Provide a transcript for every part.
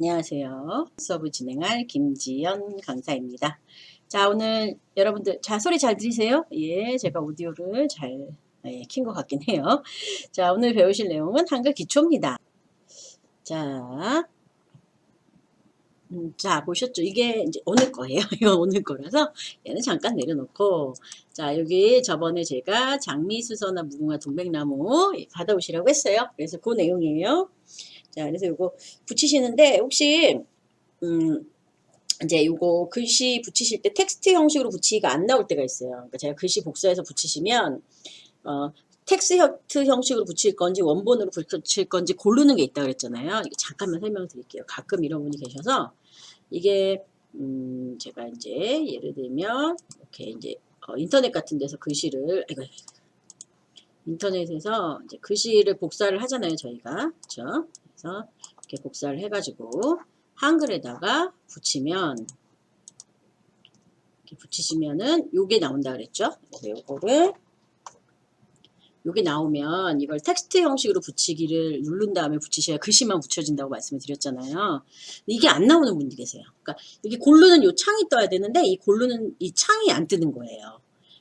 안녕하세요. 수업을 진행할 김지연 강사입니다. 자, 오늘 여러분들, 자, 소리 잘 들리세요? 예, 제가 오디오를 잘 킨 것 같긴 해요. 자, 오늘 배우실 내용은 한글 기초입니다. 자, 자, 보셨죠? 이게 이제 오늘 거예요. 이거 오늘 거라서 얘는 잠깐 내려놓고, 자, 여기 저번에 제가 장미수서나 무궁화 동백나무 받아오시라고 했어요. 그래서 그 내용이에요. 자, 그래서 이거 붙이시는데 혹시 이제 요거 글씨 붙이실 때 텍스트 형식으로 붙이기가 안 나올 때가 있어요. 그러니까 제가 글씨 복사해서 붙이시면 텍스트 형식으로 붙일 건지 원본으로 붙일 건지 고르는 게 있다 그랬잖아요. 이거 잠깐만 설명드릴게요. 가끔 이런 분이 계셔서 이게 제가 이제 예를 들면 이렇게 이제 인터넷 같은 데서 글씨를 인터넷에서 이제 글씨를 복사를 하잖아요. 저희가 그렇죠? 그래서 이렇게 복사를 해가지고 한글에다가 붙이면 이렇게 붙이시면은 요게 나온다 그랬죠? 그래서 요거를 요게 나오면 이걸 텍스트 형식으로 붙이기를 누른 다음에 붙이셔야 글씨만 붙여진다고 말씀을 드렸잖아요. 이게 안 나오는 분이 계세요. 그러니까 여기 고르는 요 창이 떠야 되는데 이 고르는 이 창이 안 뜨는 거예요.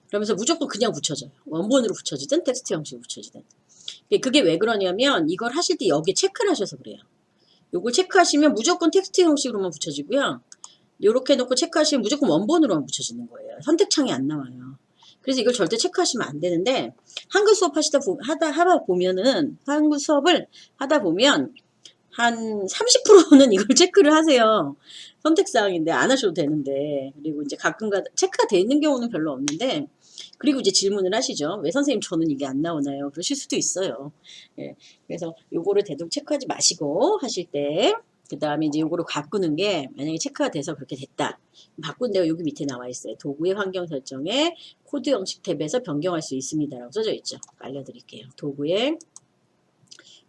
그러면서 무조건 그냥 붙여져요. 원본으로 붙여지든 텍스트 형식으로 붙여지든. 그게 왜 그러냐면 이걸 하실 때 여기에 체크를 하셔서 그래요. 요걸 체크하시면 무조건 텍스트 형식으로만 붙여지고요. 요렇게 놓고 체크하시면 무조건 원본으로만 붙여지는 거예요. 선택창이 안 나와요. 그래서 이걸 절대 체크하시면 안 되는데 한글 수업 하다 보면은 한글 수업을 하다 보면 한 30%는 이걸 체크를 하세요. 선택사항인데 안 하셔도 되는데 그리고 이제 가끔가다 체크가 돼 있는 경우는 별로 없는데 그리고 이제 질문을 하시죠. 왜 선생님 저는 이게 안 나오나요? 그러실 수도 있어요. 예, 그래서 요거를 되도록 체크하지 마시고 하실 때 그 다음에 이제 요거를 바꾸는 게 만약에 체크가 돼서 그렇게 됐다. 바꾼 데가 여기 밑에 나와 있어요. 도구의 환경 설정에 코드 형식 탭에서 변경할 수 있습니다라고 써져 있죠. 알려드릴게요. 도구의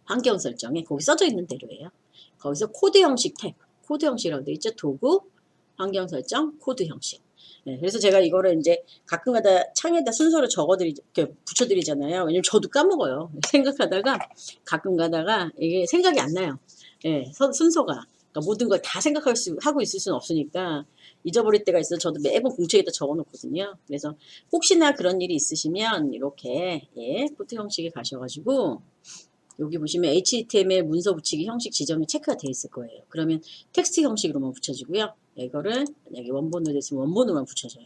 환경 설정에 거기 써져 있는 대로예요. 거기서 코드 형식 탭, 코드 형식이라고 되어 있죠. 도구, 환경 설정, 코드 형식. 네, 그래서 제가 이거를 이제 가끔가다 창에다 순서를 붙여드리잖아요. 왜냐면 저도 까먹어요. 생각하다가 가끔 가다가 이게 생각이 안 나요. 예, 순서가. 그러니까 모든 걸 다 하고 있을 수는 없으니까 잊어버릴 때가 있어서 저도 매번 공책에다 적어놓거든요. 그래서 혹시나 그런 일이 있으시면 이렇게 코드 형식에 가셔가지고 여기 보시면 HTML 문서 붙이기 형식 지점이 체크가 되어 있을 거예요. 그러면 텍스트 형식으로만 붙여지고요. 이거를 만약에 원본으로 됐으면 원본으로만 붙여져요.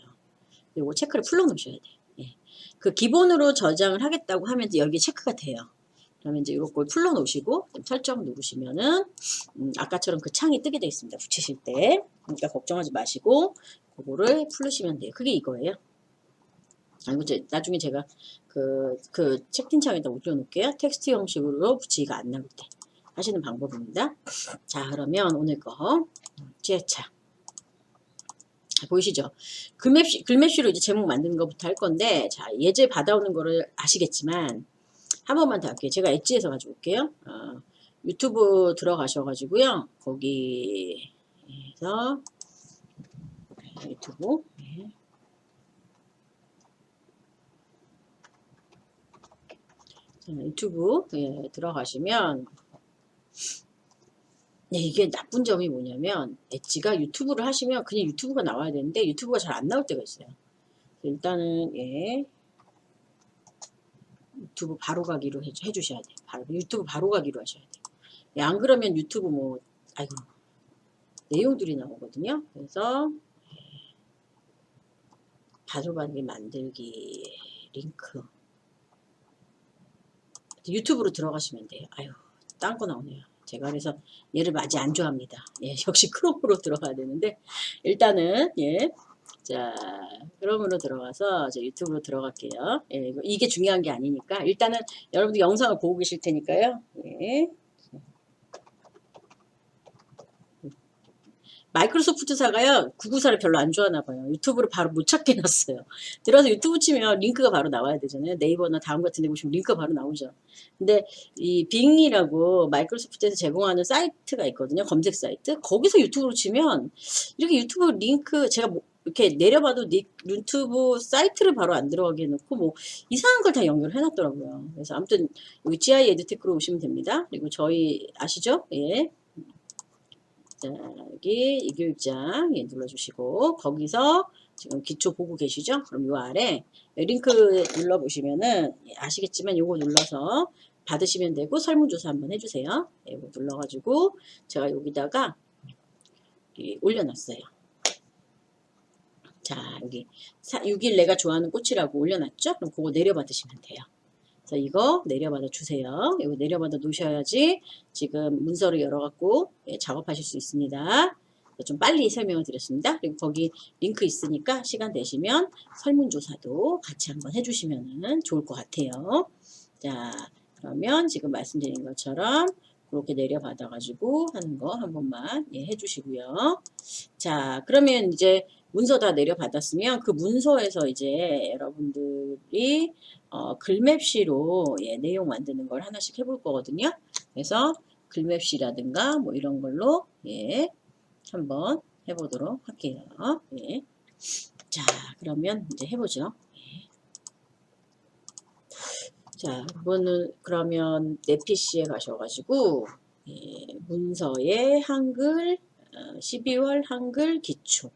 요거 체크를 풀어 놓으셔야 돼요. 예. 그 기본으로 저장을 하겠다고 하면 여기에 체크가 돼요. 그러면 이제 이걸 풀어 놓으시고 설정 누르시면은 아까처럼 그 창이 뜨게 되어 있습니다. 붙이실 때. 그러니까 걱정하지 마시고 그거를 풀으시면 돼요. 그게 이거예요. 아이고, 나중에 제가 그 채팅창에다 올려놓을게요. 텍스트 형식으로 붙이기가 안 나올 때 하시는 방법입니다. 자, 그러면 오늘 거 제차 보이시죠? 글맵쉬로 이제 제목 만드는 것부터 할 건데, 자, 예제 받아오는 거를 아시겠지만 한 번만 더 할게요. 제가 엣지에서 가지고 올게요. 유튜브 들어가셔가지고요. 거기에서 유튜브 유튜브 들어가시면 이게 나쁜 점이 뭐냐면 엣지가 유튜브를 하시면 그냥 유튜브가 나와야 되는데 유튜브가 잘 안 나올 때가 있어요. 일단은 유튜브 바로 가기로 해주셔야 돼요. 유튜브 바로 가기로 하셔야 돼요. 안 그러면 유튜브 아이고 내용들이 나오거든요. 그래서 바로 가기 만들기 링크 유튜브로 들어가시면 돼요. 아유 딴 거 나오네요. 제가 그래서 얘를 아직 안 좋아합니다. 역시 크롬으로 들어가야 되는데 일단은 자 크롬으로 들어가서 유튜브로 들어갈게요. 이게 중요한 게 아니니까 일단은 여러분들 영상을 보고 계실 테니까요. 마이크로소프트사가요 구구사를 별로 안 좋아하나 봐요. 유튜브를 바로 못 찾게 해놨어요. 들어서 유튜브 치면 링크가 바로 나와야 되잖아요. 네이버나 다음 같은 데 보시면 링크가 바로 나오죠. 근데 이 빙이라고 마이크로소프트에서 제공하는 사이트가 있거든요. 검색 사이트. 거기서 유튜브로 치면 이렇게 유튜브 링크 제가 이렇게 내려봐도 유튜브 사이트를 바로 안 들어가게 해놓고 이상한 걸 다 연결해 놨더라고요. 그래서 아무튼 여기 GI 에듀테크로 오시면 됩니다. 그리고 저희 아시죠? 자, 여기 이 교육장 눌러주시고 거기서 지금 기초 보고 계시죠? 그럼 요 아래 링크 눌러보시면은 아시겠지만 요거 눌러서 받으시면 되고 설문조사 한번 해주세요. 이거 눌러가지고 제가 여기다가 올려놨어요. 자, 여기 6일 내가 좋아하는 꽃이라고 올려놨죠? 그럼 그거 내려받으시면 돼요. 그래서 이거 내려받아 주세요. 이거 내려받아 놓으셔야지 지금 문서를 열어갖고 작업하실 수 있습니다. 좀 빨리 설명을 드렸습니다. 그리고 거기 링크 있으니까 시간 되시면 설문조사도 같이 한번 해주시면 좋을 것 같아요. 자, 그러면 지금 말씀드린 것처럼 그렇게 내려받아가지고 하는 거 한 번만 해주시고요. 자, 그러면 이제 문서 다 내려받았으면 그 문서에서 이제 여러분들이 글맵시로 내용 만드는 걸 하나씩 해볼 거거든요. 그래서 글맵시라든가 뭐 이런 걸로 한번 해보도록 할게요. 자, 그러면 이제 해보죠. 자, 이거는 그러면 내 PC에 가셔가지고 문서의 한글 12월 한글 기초를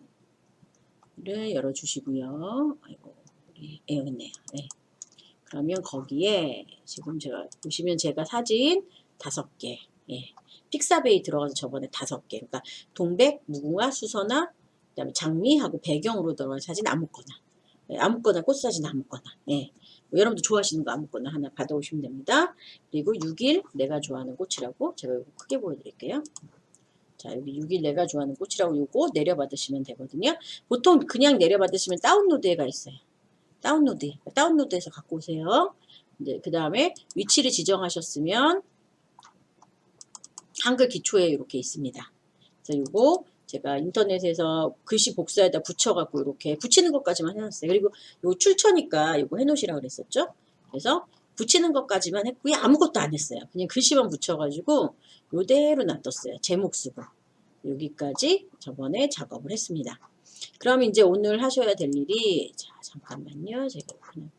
열어주시고요. 아이고, 여기 있네요. 그러면 거기에 지금 제가 보시면 제가 사진 5개, 픽사베이 들어가서 저번에 5개, 그러니까 동백, 무궁화, 수선화, 그다음에 장미하고 배경으로 들어간 사진 아무거나, 아무거나 꽃사진 아무거나, 뭐 여러분들 좋아하시는 거 아무거나 하나 받아오시면 됩니다. 그리고 6일 내가 좋아하는 꽃이라고 제가 이거 크게 보여드릴게요. 자, 여기 6일 내가 좋아하는 꽃이라고 요거 내려받으시면 되거든요. 보통 그냥 내려받으시면 다운로드에 가 있어요. 다운로드에서 갖고 오세요. 이제 그 다음에 위치를 지정하셨으면 한글 기초에 이렇게 있습니다. 그래서 요거 제가 인터넷에서 글씨 복사에다 붙여갖고 이렇게 붙이는 것까지만 해놨어요. 그리고 요 출처니까 요거 해놓으시라고 그랬었죠. 그래서 붙이는 것까지만 했고요. 아무것도 안 했어요. 그냥 글씨만 붙여가지고 요대로 놔뒀어요. 제목 쓰고. 여기까지 저번에 작업을 했습니다. 그럼 이제 오늘 하셔야 될 일이, 자, 잠깐만요. 제가 그냥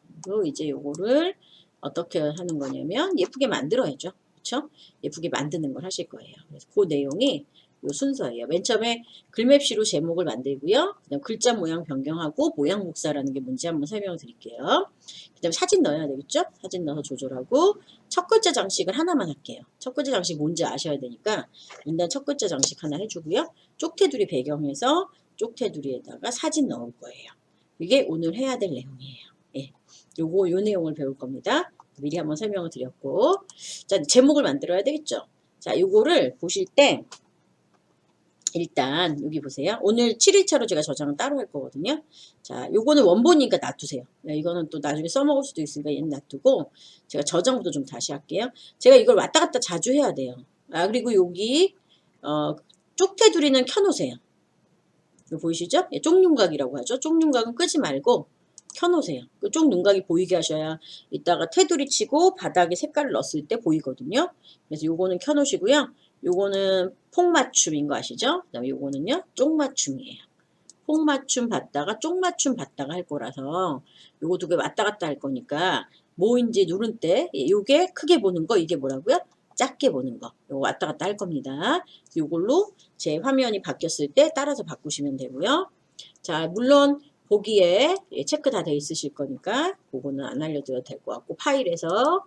이제 요거를 어떻게 하는 거냐면 예쁘게 만들어야죠. 그렇죠? 예쁘게 만드는 걸 하실 거예요. 그래서 그 내용이 요 순서예요. 맨 처음에 글맵시로 제목을 만들고요. 그다음 글자 모양 변경하고 모양 복사라는 게 뭔지 한번 설명을 드릴게요. 그다음 사진 넣어야 되겠죠? 사진 넣어서 조절하고 첫 글자 장식을 하나만 할게요. 첫 글자 장식 뭔지 아셔야 되니까 일단 첫 글자 장식 하나 해주고요. 쪽테두리 배경에서 쪽테두리에다가 사진 넣을 거예요. 이게 오늘 해야 될 내용이에요. 요 내용을 배울 겁니다. 미리 한번 설명을 드렸고, 자, 제목을 만들어야 되겠죠? 자, 요거를 보실 때 일단 여기 보세요. 오늘 7일차로 제가 저장은 따로 할 거거든요. 자, 요거는 원본이니까 놔두세요. 이거는 또 나중에 써먹을 수도 있으니까 얘는 놔두고 제가 저장부터 좀 다시 할게요. 제가 이걸 왔다 갔다 자주 해야 돼요. 그리고 여기 쪽테두리는 켜놓으세요. 이거 보이시죠? 쪽눈각이라고 하죠. 쪽눈각은 끄지 말고 켜놓으세요. 그 쪽눈각이 보이게 하셔야 이따가 테두리 치고 바닥에 색깔을 넣었을 때 보이거든요. 그래서 요거는 켜놓으시고요. 요거는 폭맞춤인 거 아시죠? 그 다음에 요거는요, 쪽맞춤이에요. 폭맞춤 받다가 쪽맞춤 받다가 할 거라서 요거 두 개 왔다 갔다 할 거니까 뭐인지 누른 때 요게 크게 보는 거, 이게 뭐라고요? 작게 보는 거. 요거 왔다 갔다 할 겁니다. 요걸로 제 화면이 바뀌었을 때 따라서 바꾸시면 되고요. 자, 물론 보기에 체크 다 돼 있으실 거니까 그거는 안 알려드려도 될 것 같고, 파일에서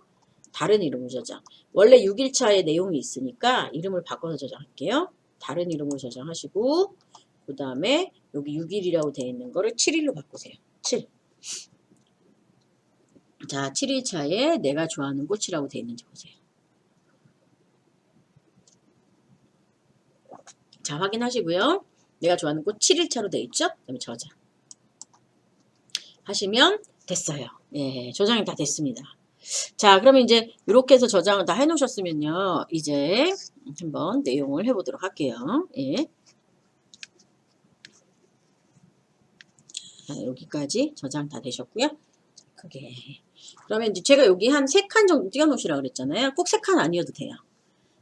다른 이름으로 저장. 원래 6일차에 내용이 있으니까 이름을 바꿔서 저장할게요. 다른 이름으로 저장하시고, 그 다음에 여기 6일이라고 되어 있는 거를 7일로 바꾸세요. 7. 자, 7일차에 내가 좋아하는 꽃이라고 되어 있는지 보세요. 자, 확인하시고요. 내가 좋아하는 꽃 7일차로 되어 있죠? 그 다음에 저장. 하시면 됐어요. 저장이 다 됐습니다. 자, 그러면 이제 이렇게 해서 저장을 다 해놓으셨으면요. 이제 한번 내용을 해보도록 할게요. 자, 여기까지 저장 다 되셨고요. 크게. 그러면 이제 제가 여기 한 3칸 정도 띄워놓으시라고 그랬잖아요. 꼭 3칸 아니어도 돼요.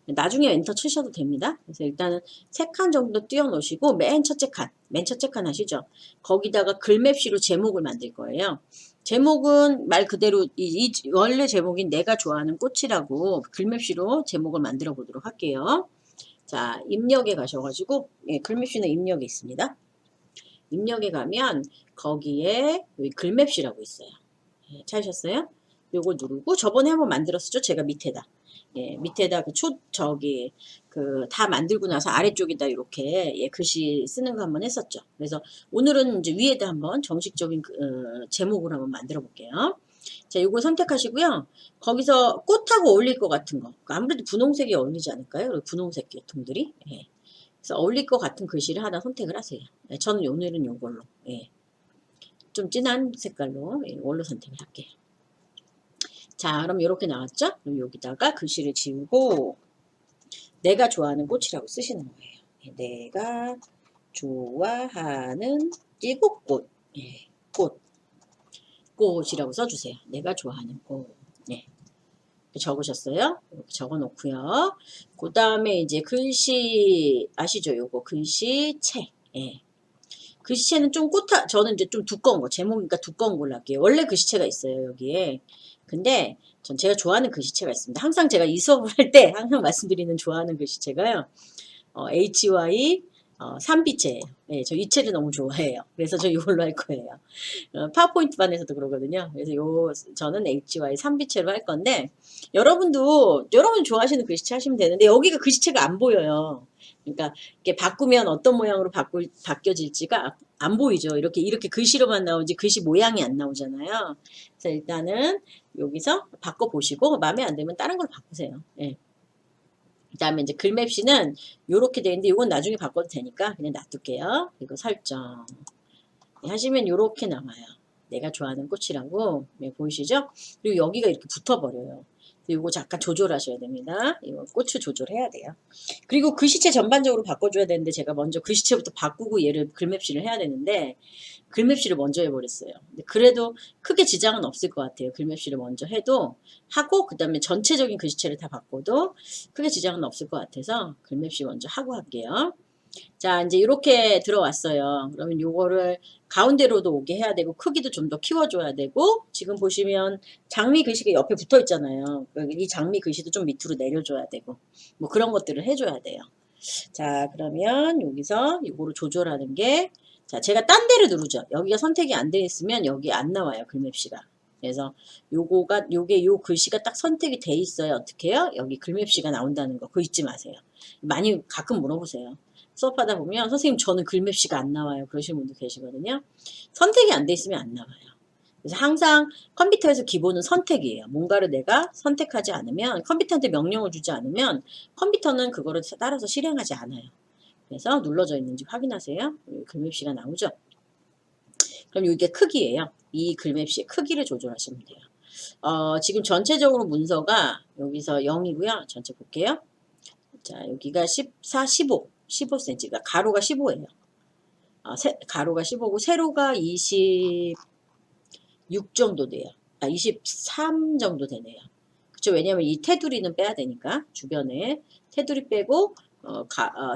나중에 엔터 치셔도 됩니다. 그래서 일단은 3칸 정도 띄워놓으시고 맨 첫째 칸 하시죠. 거기다가 글맵시로 제목을 만들 거예요. 제목은 말 그대로 이 원래 제목인 내가 좋아하는 꽃이라고 글맵시로 제목을 만들어 보도록 할게요. 자, 입력에 가셔가지고, 예, 글맵시는 입력에 있습니다. 입력에 가면 거기에 여기 글맵시라고 있어요. 예, 찾으셨어요? 요거 누르고 저번에 한번 만들었었죠? 제가 밑에다. 예, 밑에다 다 만들고 나서 아래쪽에다 이렇게 예, 글씨 쓰는 거 한번 했었죠. 그래서 오늘은 이제 위에다 한번 정식적인 제목을 한번 만들어 볼게요. 자, 요거 선택하시고요. 거기서 꽃하고 어울릴 것 같은 거. 아무래도 분홍색이 어울리지 않을까요? 분홍색 계통들이. 예. 그래서 어울릴 것 같은 글씨를 하나 선택을 하세요. 예, 저는 오늘은 요걸로. 예. 좀 진한 색깔로 예, 이걸로 선택을 할게요. 자, 그럼 이렇게 나왔죠? 그럼 여기다가 글씨를 지우고 내가 좋아하는 꽃이라고 쓰시는 거예요. 예, 내가 좋아하는 일곱 예, 꽃이라고 써주세요. 내가 좋아하는 꽃. 예. 적으셨어요? 이렇게 적어 놓고요. 그 다음에 이제 글씨 아시죠? 요거 글씨체. 예. 글씨체는 좀 저는 이제 좀 두꺼운 거, 제목이니까 두꺼운 걸로 할게요. 원래 글씨체가 있어요, 여기에. 근데 전 제가 좋아하는 글씨체가 있습니다. 항상 제가 이 수업을 할 때 항상 말씀드리는 좋아하는 글씨체가요. HY 3비체예요. 네, 저 이 체를 너무 좋아해요. 그래서 저 이걸로 할 거예요. 파워포인트 반에서도 그러거든요. 그래서 저는 HY 3비체로 할 건데 여러분 좋아하시는 글씨체 하시면 되는데 여기가 글씨체가 안 보여요. 그러니까 이렇게 바꾸면 어떤 모양으로 바뀌어질지가 안 보이죠. 이렇게 글씨로만 나오지 글씨 모양이 안 나오잖아요. 그래서 일단은 여기서 바꿔보시고 마음에 안 들면 다른 걸 바꾸세요. 예. 그 다음에 이제 글맵시는 이렇게 되어 있는데 이건 나중에 바꿔도 되니까 그냥 놔둘게요. 그리고 설정 하시면 이렇게 나와요. 내가 좋아하는 꽃이라고 네, 보이시죠? 그리고 여기가 이렇게 붙어버려요. 이거 잠깐 조절하셔야 됩니다. 이거 꽃을 조절해야 돼요. 그리고 글씨체 전반적으로 바꿔줘야 되는데 제가 먼저 글씨체부터 바꾸고 얘를 글맵시를 해야 되는데 글맵시를 먼저 해버렸어요. 근데 그래도 크게 지장은 없을 것 같아요. 글맵시를 먼저 해도 하고 그 다음에 전체적인 글씨체를 다 바꿔도 크게 지장은 없을 것 같아서 글맵시 먼저 하고 할게요. 자, 이제 이렇게 들어왔어요. 그러면 요거를 가운데로도 오게 해야 되고 크기도 좀 더 키워줘야 되고 지금 보시면 장미 글씨가 옆에 붙어 있잖아요. 이 장미 글씨도 좀 밑으로 내려줘야 되고 뭐 그런 것들을 해줘야 돼요. 자, 그러면 여기서 요거를 조절하는 게 자, 제가 딴 데를 누르죠. 여기가 선택이 안 돼 있으면 여기 안 나와요. 글맵시가. 그래서 요게 요 글씨가 딱 선택이 돼 있어요. 어떻게 해요? 여기 글맵시가 나온다는 거. 그거 잊지 마세요. 많이 가끔 물어보세요. 수업하다 보면 선생님 저는 글맵시가 안 나와요. 그러시는 분도 계시거든요. 선택이 안 돼 있으면 안 나와요. 그래서 항상 컴퓨터에서 기본은 선택이에요. 뭔가를 내가 선택하지 않으면 컴퓨터한테 명령을 주지 않으면 컴퓨터는 그거를 따라서 실행하지 않아요. 그래서 눌러져 있는지 확인하세요. 글맵시가 나오죠. 그럼 이게 크기예요. 이 글맵시의 크기를 조절하시면 돼요. 지금 전체적으로 문서가 여기서 0이고요. 전체 볼게요. 자, 여기가 14, 15cm. 그러니까 가로가 15예요. 가로가 15고 세로가 26 정도 돼요. 23 정도 되네요. 그쵸? 왜냐면 이 테두리는 빼야 되니까 주변에 테두리 빼고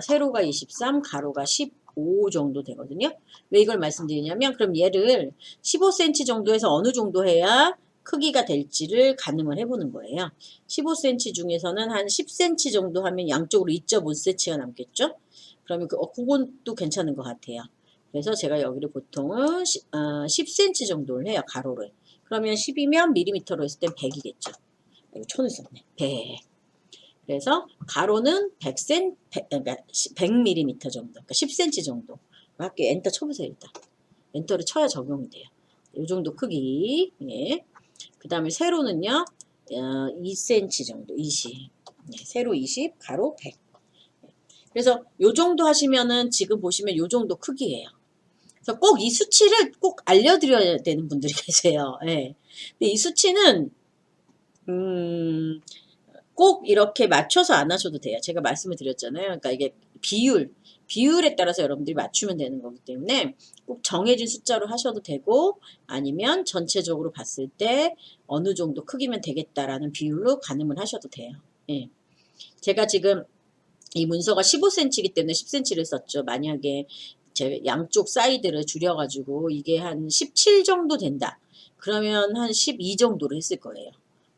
세로가 23, 가로가 15 정도 되거든요. 왜 이걸 말씀드리냐면 그럼 얘를 15cm 정도에서 어느 정도 해야 크기가 될지를 가늠을 해보는 거예요. 15cm 중에서는 한 10cm 정도 하면 양쪽으로 2.5cm가 남겠죠? 그러면 그건 또 괜찮은 것 같아요. 그래서 제가 여기를 보통은 10cm 정도를 해요. 가로를. 그러면 10이면 밀리미터로 했을 땐 100이겠죠. 이거 천을 썼네. 100. 그래서 가로는 100mm 정도. 그러니까 10cm 정도. 할게요. 엔터 쳐보세요. 일단. 엔터를 쳐야 적용이 돼요. 이 정도 크기. 예. 그 다음에 세로는요. 2cm 정도. 20. 네, 세로 20, 가로 100. 그래서 요 정도 하시면은 지금 보시면 요 정도 크기예요. 그래서 꼭 이 수치를 꼭 알려드려야 되는 분들이 계세요. 예. 근데 이 수치는 꼭 이렇게 맞춰서 안 하셔도 돼요. 제가 말씀을 드렸잖아요. 그러니까 이게 비율에 따라서 여러분들이 맞추면 되는 거기 때문에 꼭 정해진 숫자로 하셔도 되고 아니면 전체적으로 봤을 때 어느 정도 크기면 되겠다라는 비율로 가늠을 하셔도 돼요. 예. 제가 지금 이 문서가 15cm이기 때문에 10cm를 썼죠. 만약에 제 양쪽 사이드를 줄여가지고 이게 한 17 정도 된다. 그러면 한 12 정도로 했을 거예요.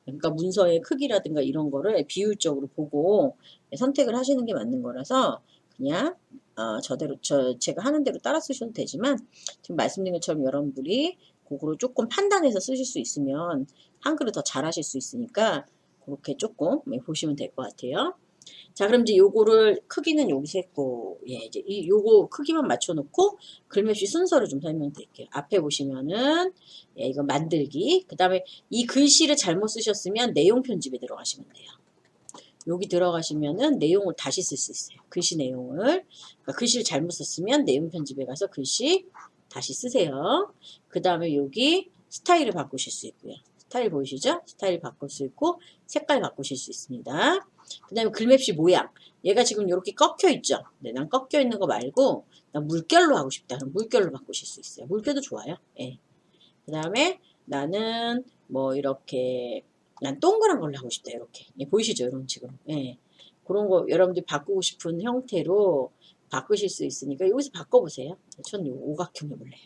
그러니까 문서의 크기라든가 이런 거를 비율적으로 보고 선택을 하시는 게 맞는 거라서 그냥 제가 하는 대로 따라 쓰셔도 되지만 지금 말씀드린 것처럼 여러분들이 그거를 조금 판단해서 쓰실 수 있으면 한글을 더 잘하실 수 있으니까 그렇게 조금 보시면 될 것 같아요. 자, 그럼 이제 요거를 크기는 여기서 했고, 예, 이제 요거 크기만 맞춰놓고 글맵시 순서를 좀 설명드릴게요. 앞에 보시면은, 예, 이거 만들기. 그 다음에 이 글씨를 잘못 쓰셨으면 내용 편집에 들어가시면 돼요. 여기 들어가시면은 내용을 다시 쓸 수 있어요. 글씨 내용을. 그러니까 글씨를 잘못 썼으면 내용 편집에 가서 글씨 다시 쓰세요. 그 다음에 여기 스타일을 바꾸실 수 있고요. 스타일 보이시죠? 스타일 바꿀 수 있고 색깔 바꾸실 수 있습니다. 그 다음에 글맵시 모양. 얘가 지금 이렇게 꺾여 있죠? 네, 난 꺾여 있는 거 말고 난 물결로 하고 싶다. 그럼 물결로 바꾸실 수 있어요. 물결도 좋아요. 예. 그 다음에 나는 뭐 이렇게 난 동그란 걸로 하고 싶다. 이렇게. 예, 보이시죠? 여러분 지금. 예. 그런 거 여러분들 바꾸고 싶은 형태로 바꾸실 수 있으니까 여기서 바꿔보세요. 저는 오각형 해볼래요.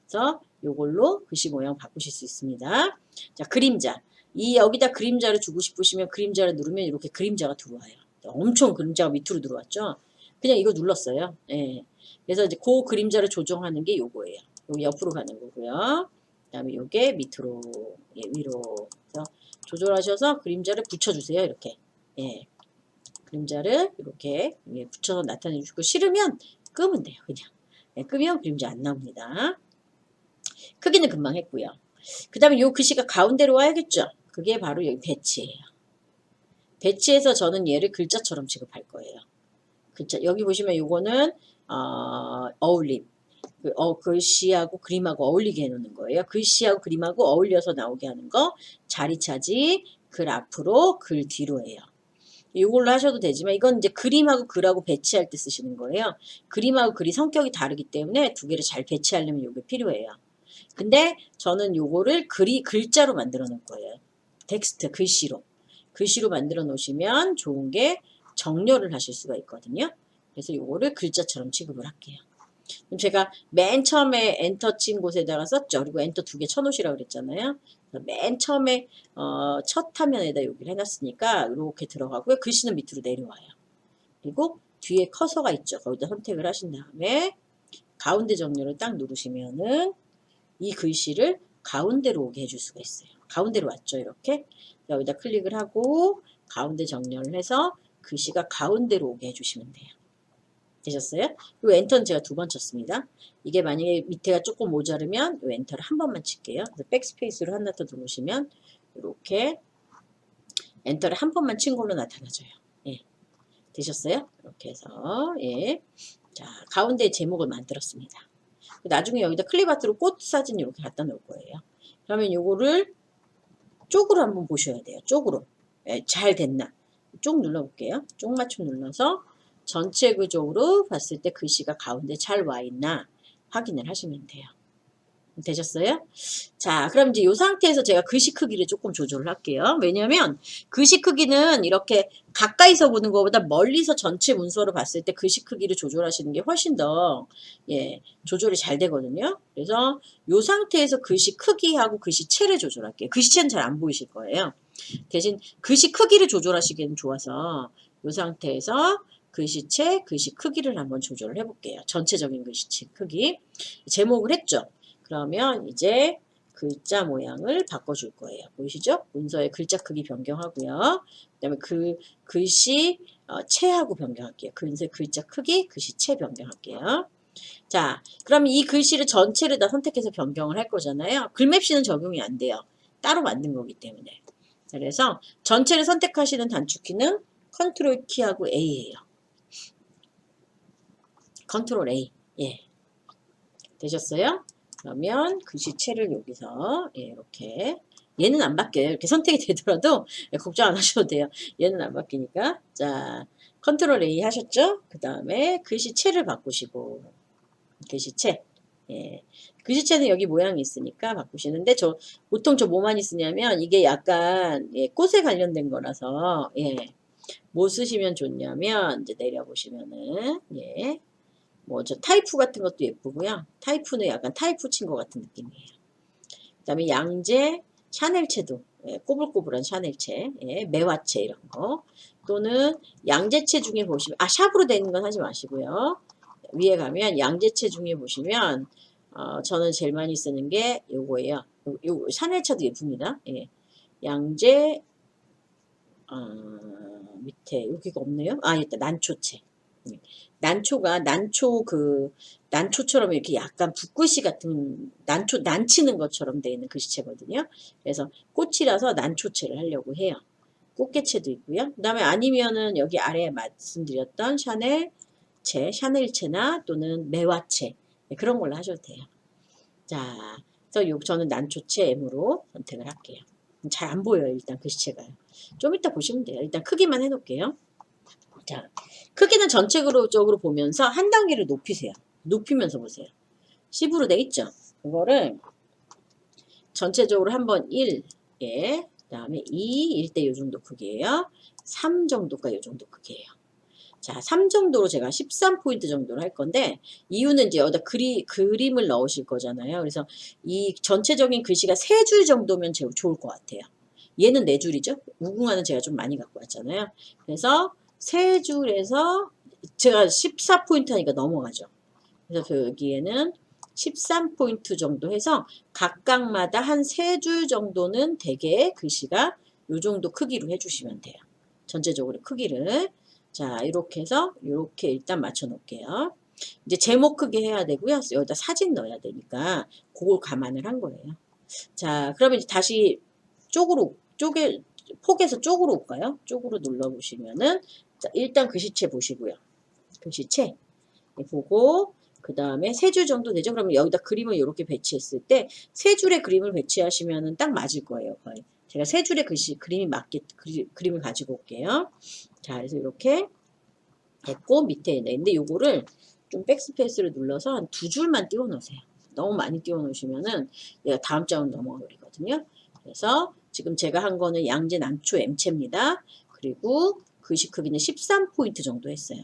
그래서 요걸로 글씨 모양 바꾸실 수 있습니다. 자, 그림자. 여기다 그림자를 주고 싶으시면 그림자를 누르면 이렇게 그림자가 들어와요. 엄청 그림자가 밑으로 들어왔죠? 그냥 이거 눌렀어요. 예. 그래서 이제 그 그림자를 조정하는 게 요거예요. 여기 옆으로 가는 거고요. 그 다음에 요게 밑으로, 예, 위로. 그래서 조절하셔서 그림자를 붙여주세요. 이렇게. 예. 그림자를 이렇게 붙여서 나타내 주시고 싫으면 끄면 돼요. 그냥. 예, 끄면 그림자 안 나옵니다. 크기는 금방 했고요. 그 다음에 요 글씨가 가운데로 와야겠죠. 그게 바로 여기 배치예요. 배치해서 저는 얘를 글자처럼 취급할 거예요. 글자 여기 보시면 요거는 어울림. 글씨하고 그림하고 어울리게 해놓는 거예요. 글씨하고 그림하고 어울려서 나오게 하는 거. 자리 차지, 글 앞으로, 글 뒤로예요. 이걸로 하셔도 되지만 이건 이제 그림하고 글하고 배치할 때 쓰시는 거예요. 그림하고 글이 성격이 다르기 때문에 두 개를 잘 배치하려면 이게 필요해요. 근데 저는 요거를 글자로 만들어 놓을 거예요. 텍스트, 글씨로 만들어 놓으시면 좋은 게 정렬을 하실 수가 있거든요. 그래서 요거를 글자처럼 취급을 할게요. 그럼 제가 맨 처음에 엔터 친 곳에다가 썼죠. 그리고 엔터 2개 쳐놓으시라고 그랬잖아요. 맨 처음에 첫 화면에다 여기를 해놨으니까 이렇게 들어가고요. 글씨는 밑으로 내려와요. 그리고 뒤에 커서가 있죠. 거기다 선택을 하신 다음에 가운데 정렬을 딱 누르시면은 이 글씨를 가운데로 오게 해줄 수가 있어요. 가운데로 왔죠. 이렇게. 여기다 클릭을 하고 가운데 정렬을 해서 글씨가 가운데로 오게 해주시면 돼요. 되셨어요? 그리고 엔터는 제가 2번 쳤습니다. 이게 만약에 밑에가 조금 모자르면 이 엔터를 한 번만 칠게요. 그래서 백스페이스로 하나 더 누르시면 이렇게 엔터를 한 번만 친 걸로 나타나져요. 예. 되셨어요? 이렇게 해서 예. 자, 가운데 제목을 만들었습니다. 나중에 여기다 클립아트로 꽃 사진 이렇게 갖다 놓을 거예요. 그러면 요거를 쪽으로 한번 보셔야 돼요. 쪽으로. 예, 잘 됐나. 쪽 눌러볼게요. 쪽 맞춤 눌러서 전체 구조로 봤을 때 글씨가 가운데 잘 와 있나 확인을 하시면 돼요. 되셨어요? 자, 그럼 이제 이 상태에서 제가 글씨 크기를 조금 조절을 할게요. 왜냐면 글씨 크기는 이렇게 가까이서 보는 것보다 멀리서 전체 문서를 봤을 때 글씨 크기를 조절하시는 게 훨씬 더 조절이 잘 되거든요. 그래서 이 상태에서 글씨 크기하고 글씨체를 조절할게요. 글씨체는 잘 안 보이실 거예요. 대신 글씨 크기를 조절하시기에는 좋아서 이 상태에서 글씨체, 글씨 크기를 한번 조절을 해볼게요. 전체적인 글씨체 크기. 제목을 했죠. 그러면 이제 글자 모양을 바꿔줄 거예요. 보이시죠? 문서의 글자 크기 변경하고요. 그 다음에 그 글씨 체하고 변경할게요. 글자 크기, 글씨 체 변경할게요. 자, 그럼 이 글씨를 전체를 다 선택해서 변경을 할 거잖아요. 글맵시는 적용이 안 돼요. 따로 만든 거기 때문에. 그래서 전체를 선택하시는 단축키는 컨트롤 키하고 A예요. 컨트롤 A. 예. 되셨어요? 그러면 글씨체를 여기서 이렇게 얘는 안 바뀌어요. 이렇게 선택이 되더라도 걱정 안 하셔도 돼요. 얘는 안 바뀌니까. 자, 컨트롤 A 하셨죠? 그 다음에 글씨체를 바꾸시고 글씨체. 예. 글씨체는 여기 모양이 있으니까 바꾸시는데 보통 저 뭐만 있으냐면 이게 약간 꽃에 관련된 거라서 뭐 쓰시면 좋냐면 이제 내려보시면은 뭐 저 타이프 같은 것도 예쁘고요. 타이프는 약간 타이프 친 것 같은 느낌이에요. 그 다음에 양재, 샤넬채도 예, 꼬불꼬불한 샤넬체, 예, 매화체 이런 거. 또는 양재체 중에 보시면, 샵으로 되는 건 하지 마시고요. 위에 가면 양재체 중에 보시면, 저는 제일 많이 쓰는 게 요거예요. 요 샤넬차도 예쁩니다. 예. 양재, 밑에 여기가 없네요. 있다. 난초체. 난초가 난초처럼 이렇게 약간 붓글씨 같은 난치는 것처럼 되어 있는 글씨체거든요. 그래서 꽃이라서 난초체를 하려고 해요. 꽃게체도 있고요. 그 다음에 아니면은 여기 아래에 말씀드렸던 샤넬체나 또는 매화체 그런 걸로 하셔도 돼요. 자, 그래서 저는 난초체 M으로 선택을 할게요. 잘 안 보여요. 일단 글씨체가요. 좀 이따 보시면 돼요. 일단 크기만 해놓을게요. 자, 크기는 전체적으로 보면서 한 단계를 높이세요. 높이면서 보세요. 10으로 돼 있죠? 그거를 전체적으로 한번 1, 예, 그 다음에 2, 1대 요 정도 크기예요. 3 정도가 요 정도 크기예요. 자, 3 정도로 제가 13포인트 정도로 할 건데, 이유는 이제 여기다 그림을 넣으실 거잖아요. 그래서 이 전체적인 글씨가 3줄 정도면 제일 좋을 것 같아요. 얘는 4줄이죠? 무궁화는 제가 좀 많이 갖고 왔잖아요. 그래서 3줄에서 제가 14포인트 하니까 넘어가죠. 그래서 여기에는 13포인트 정도 해서 각각마다 한 3줄 정도는 되게 글씨가 요 정도 크기로 해주시면 돼요. 전체적으로 크기를. 자, 이렇게 해서 이렇게 일단 맞춰 놓을게요. 이제 제목 크게 해야 되고요. 여기다 사진 넣어야 되니까 그걸 감안을 한 거예요. 자, 그러면 이제 다시 폭에서 쪽으로 올까요? 쪽으로 눌러보시면은, 자, 일단 글씨체 보시고요. 글씨체 보고, 그 다음에 3줄 정도 되죠? 그러면 여기다 그림을 이렇게 배치했을 때, 3줄의 그림을 배치하시면은 딱 맞을 거예요, 거의. 제가 3줄의 그림이 맞게, 그림을 가지고 올게요. 자, 그래서 이렇게 됐고, 밑에 있는데, 요거를 좀 백스페이스를 눌러서 한 2줄만 띄워 놓으세요. 너무 많이 띄워 놓으시면은, 얘가 다음 장으로 넘어가 버리거든요. 그래서 지금 제가 한 거는 양재 난초 M체입니다. 그리고 글씨 크기는 13포인트 정도 했어요.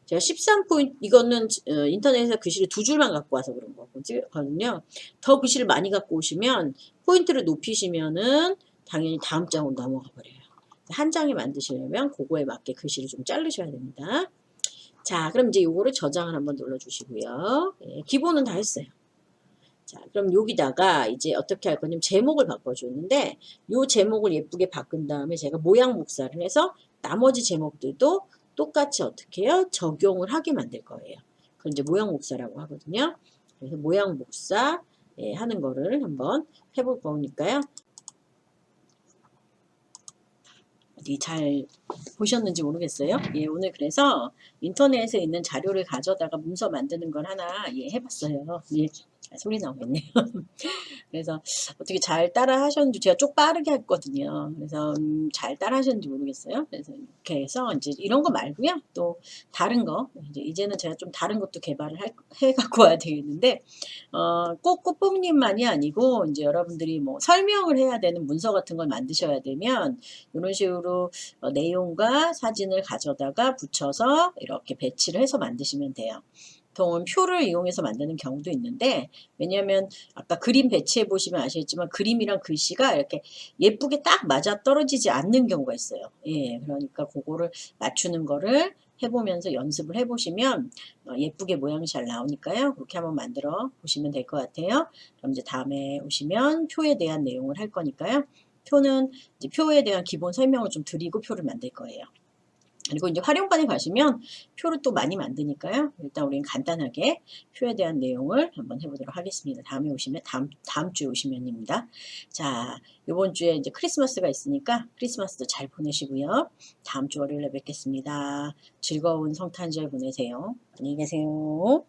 제가 13포인트, 이거는 인터넷에서 글씨를 2줄만 갖고 와서 그런 거거든요. 더 글씨를 많이 갖고 오시면 포인트를 높이시면은 당연히 다음 장으로 넘어가 버려요. 한 장에 만드시려면 그거에 맞게 글씨를 좀 자르셔야 됩니다. 자, 그럼 이제 요거를 저장을 한번 눌러주시고요. 예, 기본은 다 했어요. 자, 그럼 여기다가 이제 어떻게 할 거냐면 제목을 바꿔주는데 요 제목을 예쁘게 바꾼 다음에 제가 모양 복사를 해서 나머지 제목들도 똑같이 어떻게 해요? 적용을 하게 만들 거예요. 그걸 이제 모양 복사라고 하거든요. 그래서 모양 복사 하는 거를 한번 해볼 거니까요. 어디 잘 보셨는지 모르겠어요. 예, 오늘 그래서 인터넷에 있는 자료를 가져다가 문서 만드는 걸 하나 해봤어요. 예, 소리 나오겠네요. 그래서 어떻게 잘 따라 하셨는지 제가 쪽 빠르게 했거든요. 그래서 잘 따라 하셨는지 모르겠어요. 그래서 이렇게 해서 이제 이런 거 말고요. 또 다른 거 이제는 제가 좀 다른 것도 개발을 해 갖고 와야 되겠는데 꼭 꽃봉님만이 아니고 이제 여러분들이 뭐 설명을 해야 되는 문서 같은 걸 만드셔야 되면 이런 식으로 내용과 사진을 가져다가 붙여서 이렇게 배치를 해서 만드시면 돼요. 보통 표를 이용해서 만드는 경우도 있는데 왜냐하면 아까 그림 배치해 보시면 아시겠지만 그림이랑 글씨가 이렇게 예쁘게 딱 맞아 떨어지지 않는 경우가 있어요. 예, 그러니까 그거를 맞추는 거를 해보면서 연습을 해보시면 예쁘게 모양이 잘 나오니까요. 그렇게 한번 만들어 보시면 될 것 같아요. 그럼 이제 다음에 오시면 표에 대한 내용을 할 거니까요. 표는 이제 표에 대한 기본 설명을 좀 드리고 표를 만들 거예요. 그리고 이제 활용반에 가시면 표를 또 많이 만드니까요. 일단 우리는 간단하게 표에 대한 내용을 한번 해보도록 하겠습니다. 다음에 오시면 다음 주에 오시면입니다. 자, 이번 주에 이제 크리스마스가 있으니까 크리스마스도 잘 보내시고요. 다음 주 월요일에 뵙겠습니다. 즐거운 성탄절 보내세요. 안녕히 계세요.